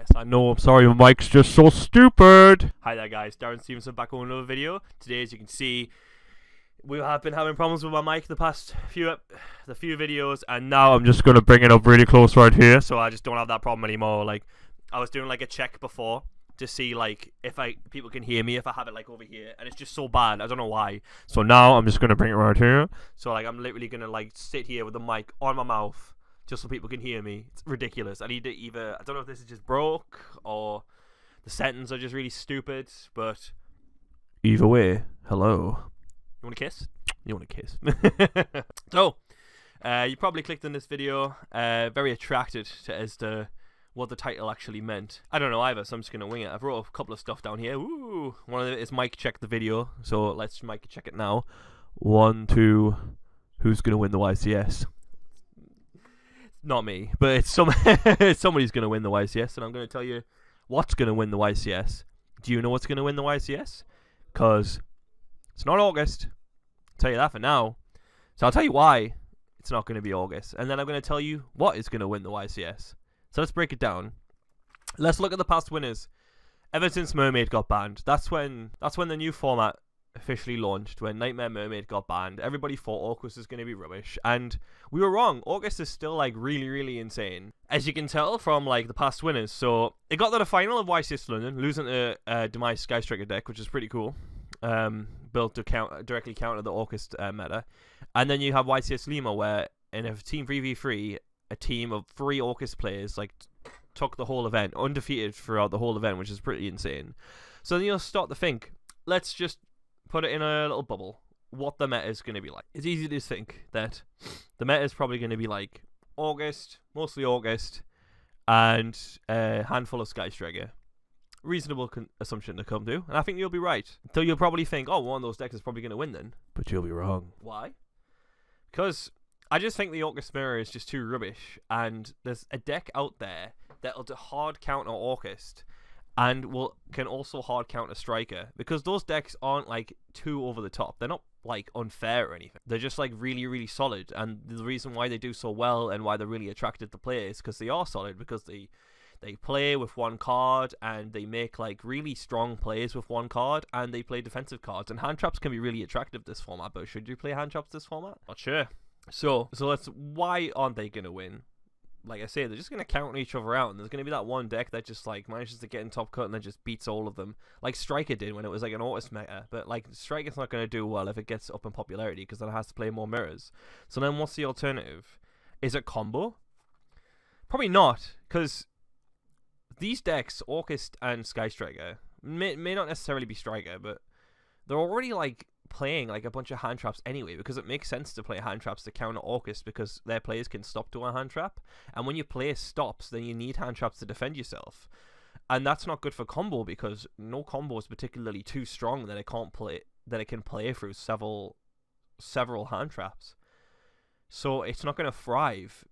Yes, I know, I'm sorry, my mic's just so stupid. Hi there guys, Darren Stevenson back on another video. Today, as you can see, we have been having problems with my mic the past few videos, and now I'm just going to bring it up really close right here, so I just don't have that problem anymore. Like, I was doing like a check before to see like if people can hear me if I have it like over here, and it's just so bad, I don't know why. So now I'm just going to bring it right here. So like I'm literally going to like sit here with the mic on my mouth just so people can hear me. It's ridiculous. I need to either, I don't know if this is just broke or the settings are just really stupid, but either way, hello. You want a kiss? You want a kiss? So, you probably clicked on this video, very attracted as to what the title actually meant. I don't know either, so I'm just going to wing it. I've wrote a couple of stuff down here. Ooh, one of it is Mike check the video, so let's Mike check it now. 1, 2, who's going to win the YCS? Not me, but it's somebody's going to win the YCS, and I'm going to tell you what's going to win the YCS. Do you know what's going to win the YCS? Because it's not August. I'll tell you that for now. So I'll tell you why it's not going to be August, and then I'm going to tell you what is going to win the YCS. So let's break it down. Let's look at the past winners. Ever since Mermaid got banned, that's when the new format officially launched. When Nightmare Mermaid got banned, everybody thought August was going to be rubbish, and we were wrong. August is still like really insane, as you can tell from like the past winners. So it got to the final of YCS London, losing to Demise Sky Striker deck, which is pretty cool. Built to directly counter the August meta. And then you have YCS Lima, where in a team 3v3, a team of 3 August players like took the whole event, undefeated throughout the whole event, which is pretty insane. So then you'll start to think, let's just put it in a little bubble, what the meta is going to be like. It's easy to think that the meta is probably going to be like August, mostly August, and a handful of Sky Striker. Reasonable assumption to come to, and I think you'll be right. So you'll probably think, oh, one of those decks is probably going to win then. But you'll be wrong. Why? Because I just think the August mirror is just too rubbish, and there's a deck out there that'll do hard counter August, and can also hard counter Striker, because those decks aren't like too over the top. They're not like unfair or anything. They're just like really solid, and the reason why they do so well and why they're really attracted to players because they are solid, because they play with one card, and they make like really strong plays with one card, and they play defensive cards. And hand traps can be really attractive this format, but should you play hand traps this format? Not sure. So why aren't they gonna win? Like I say, they're just gonna counter each other out, and there's gonna be that one deck that just like manages to get in top cut and then just beats all of them, like Striker did when it was like an August meta. But like Striker's not gonna do well if it gets up in popularity, because then it has to play more mirrors. So then what's the alternative? Is it combo? Probably not, because these decks, August and Sky Striker, may not necessarily be Striker, but they're already like playing like a bunch of hand traps anyway, because it makes sense to play hand traps to counter August, because their players can stop to a hand trap, and when your player stops, then you need hand traps to defend yourself, and that's not good for combo, because no combo is particularly too strong that it can play through several hand traps. So it's not going to thrive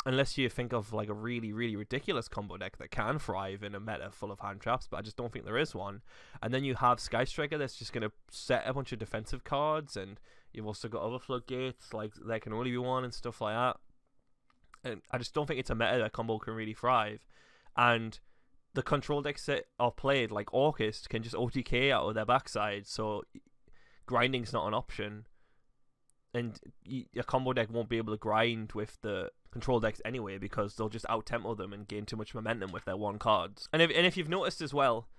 unless you think of like a really ridiculous combo deck that can thrive in a meta full of hand traps, but I just don't think there is one. And then you have Sky Striker that's just going to set a bunch of defensive cards, and you've also got other floodgates, like there can only be one and stuff like that. And I just don't think it's a meta that combo can really thrive. And the control decks that are played, like August, can just OTK out of their backside, so grinding's not an option. And a combo deck won't be able to grind with the control decks anyway, because they'll just out-tempo them and gain too much momentum with their one cards. And if you've noticed as well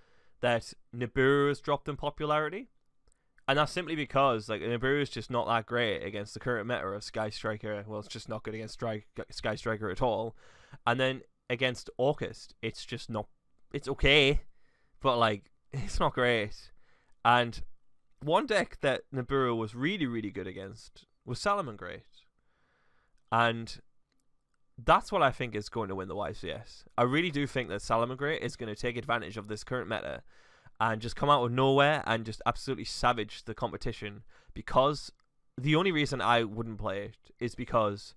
that Nibiru has dropped in popularity, and that's simply because like Nibiru is just not that great against the current meta of Sky Striker. Well, it's just not good against Sky Striker at all. And then against August, it's just not. It's okay, but like it's not great. And one deck that Nibiru was really good against was Salamangreat, and that's what I think is going to win the YCS. I really do think that Salamangreat is going to take advantage of this current meta and just come out of nowhere and just absolutely savage the competition, because the only reason I wouldn't play it is because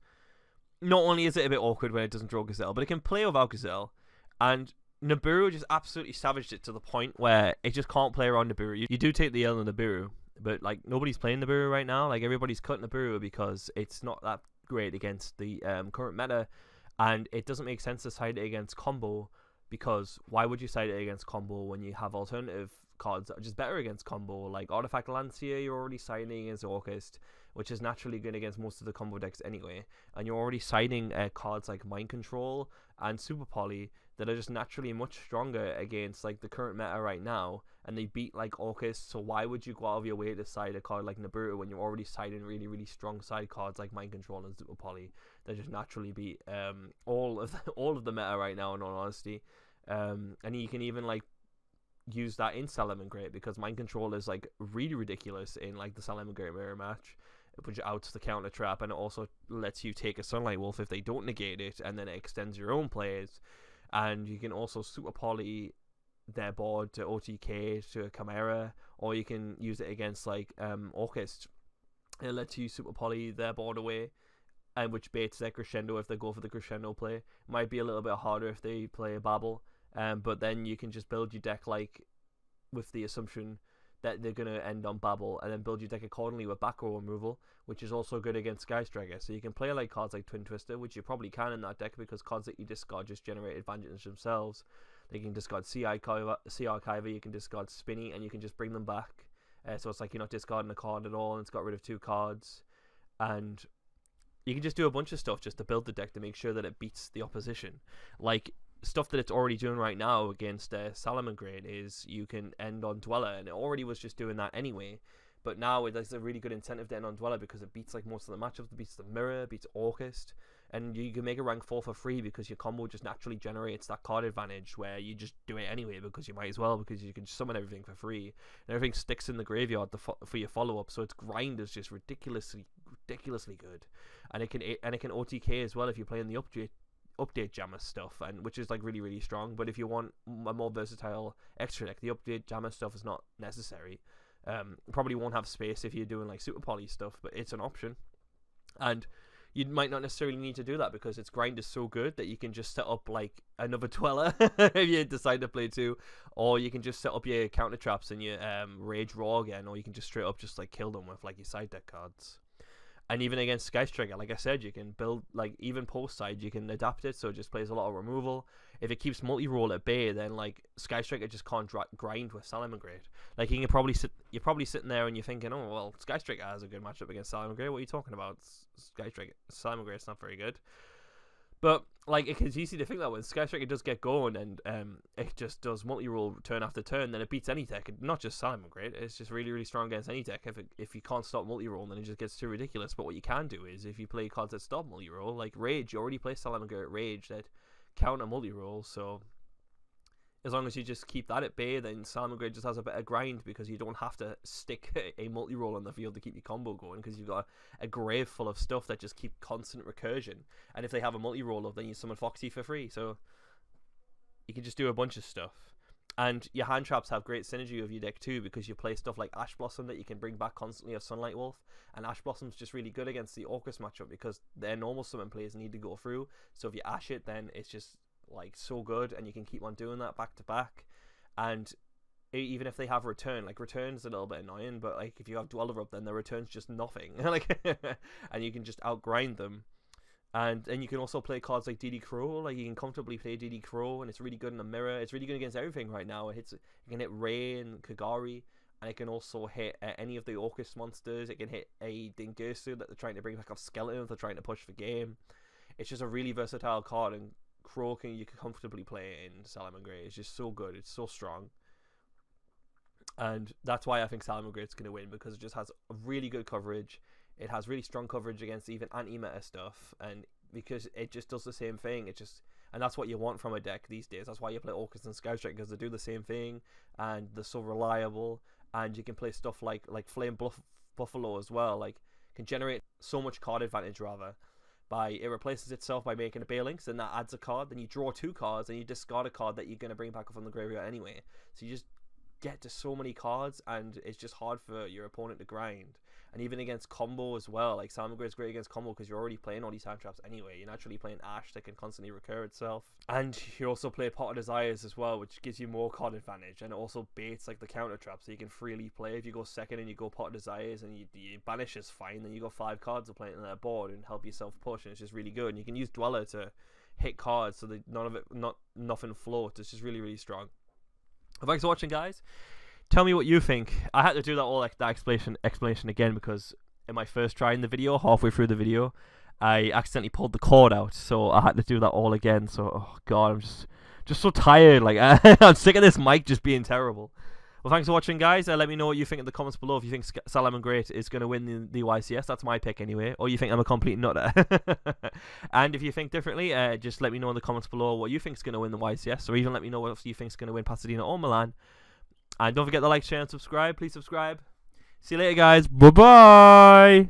not only is it a bit awkward when it doesn't draw Gazelle, but it can play without Gazelle, and Nibiru just absolutely savaged it to the point where it just can't play around Nibiru. You do take the L on Nibiru, but like nobody's playing Nibiru right now. Like everybody's cutting Nibiru because it's not that great against the current meta, and it doesn't make sense to side it against combo because why would you side it against combo when you have alternative cards that are just better against combo? Like Artifact Lancier, you're already siding against Orchist, which is naturally good against most of the combo decks anyway, and you're already siding cards like Mind Control and Super Poly that are just naturally much stronger against like the current meta right now, and they beat like Orchist. So why would you go out of your way to side a card like Naruto when you're already siding really, really strong side cards like Mind Control and Super Poly that just naturally beat all of the meta right now, in all honesty. And you can even like use that in Salamangreat, because Mind Control is like really ridiculous in like the Salamangreat mirror match, which outs the counter trap, and it also lets you take a Sunlight Wolf if they don't negate it, and then it extends your own plays. And you can also Super Poly their board to OTK to a Chimera, or you can use it against like Orchist. It lets you Super Poly their board away, and which baits their Crescendo if they go for the Crescendo play. Might be a little bit harder if they play a Babel, but then you can just build your deck like with the assumption that they're going to end on Babel, and then build your deck accordingly with back row removal, which is also good against Sky Striker. So you can play like cards like Twin Twister, which you probably can in that deck, because cards that you discard just generate advantage themselves. They can discard Sea Archiver, you can discard Spinny, and you can just bring them back. So it's like you're not discarding a card at all, and it's got rid of 2 cards. And you can just do a bunch of stuff just to build the deck to make sure that it beats the opposition. Like stuff that it's already doing right now against Salamangreat is you can end on Dweller, and it already was just doing that anyway. But now there's a really good incentive to end on Dweller, because it beats like most of the matchups. It beats the Mirror, beats Orchist, and you can make a rank 4 for free because your combo just naturally generates that card advantage where you just do it anyway because you might as well, because you can summon everything for free and everything sticks in the graveyard for your follow-up. So its grind is just ridiculously good, and it can OTK as well if you're playing the update jammer stuff, and which is like really, really strong. But if you want a more versatile extra deck, the update jammer stuff is not necessary. Probably won't have space if you're doing like Super Poly stuff, but it's an option. And you might not necessarily need to do that because its grind is so good that you can just set up like another Dweller if you decide to play 2, or you can just set up your counter traps and your Rage Raw again, or you can just straight up just like kill them with like your side deck cards. And even against Sky Striker, like I said, you can build, like, even post side, you can adapt it so it just plays a lot of removal. If it keeps multi-roll at bay, then, like, Sky Striker just can't grind with Salamangreat. Like, you're probably sitting there and you're thinking, oh, well, Sky Striker has a good matchup against Salamangreat. What are you talking about? Sky Striker, Salamangreat's not very good. But, like, it's easy to think that when Sky Striker does get going and it just does multi-roll turn after turn, then it beats any deck, not just Salamangreat. It's just really, really strong against any deck. If you can't stop multi-roll, then it just gets too ridiculous. But what you can do is, if you play cards that stop multi-roll, like Rage, you already play Salamangreat Rage that counter multi-roll, so as long as you just keep that at bay, then Salamangreat just has a better grind, because you don't have to stick a multi-roll on the field to keep your combo going, because you've got a grave full of stuff that just keep constant recursion. And if they have a multi-roll, then you summon Foxy for free, so you can just do a bunch of stuff. And your hand traps have great synergy with your deck too, because you play stuff like Ash Blossom that you can bring back constantly of Sunlight Wolf, and Ash Blossom's just really good against the Orcus matchup because their normal summon plays need to go through. So if you Ash it, then it's just like so good, and you can keep on doing that back to back. And even if they have return, like return's a little bit annoying, but like if you have Dweller up, then the return's just nothing. Like and you can just outgrind them. And then you can also play cards like DD Crow. Like you can comfortably play DD Crow, and it's really good in the mirror. It's really good against everything right now. It can hit Ray and Kagari, and it can also hit any of the Orcus monsters. It can hit a Dingersu that they're trying to bring back off Skeleton if they're trying to push for game. It's just a really versatile card, and Crow you can comfortably play in Salamangreat. It's just so good. It's so strong. And that's why I think Salamangreat's going to win, because it just has really good coverage. It has really strong coverage against even anti-meta stuff, and because it just does the same thing. And that's what you want from a deck these days. That's why you play Orcus and Sky Strike, because they do the same thing, and they're so reliable. And you can play stuff like Flame Buffalo as well. Like, can generate so much card advantage rather. It replaces itself by making a Balinx, and that adds a card. Then you draw 2 cards, and you discard a card that you're going to bring back up from the graveyard anyway. So you just get to so many cards, and it's just hard for your opponent to grind. And even against combo as well, like Salamangreat's great against combo because you're already playing all these hand traps anyway. You're naturally playing Ash that can constantly recur itself, and you also play Pot of Desires as well, which gives you more card advantage, and it also baits like the counter trap, so you can freely play. If you go second and you go Pot of Desires and you banish is fine, then you got 5 cards to play on that board and help yourself push, and it's just really good. And you can use Dweller to hit cards, so nothing floats. It's just really, really strong. Thanks for watching, guys. Tell me what you think. I had to do that explanation again because in my first try in the video, halfway through the video, I accidentally pulled the cord out, so I had to do that all again. So, oh god, I'm just so tired. Like, I'm sick of this mic just being terrible. Well, thanks for watching, guys. Let me know what you think in the comments below. If you think Salamangreat is going to win the YCS, that's my pick anyway. Or you think I'm a complete nutter. And if you think differently, just let me know in the comments below what you think is going to win the YCS. Or even let me know what you think is going to win Pasadena or Milan. And don't forget to like, share, and subscribe. Please subscribe. See you later, guys. Bye-bye.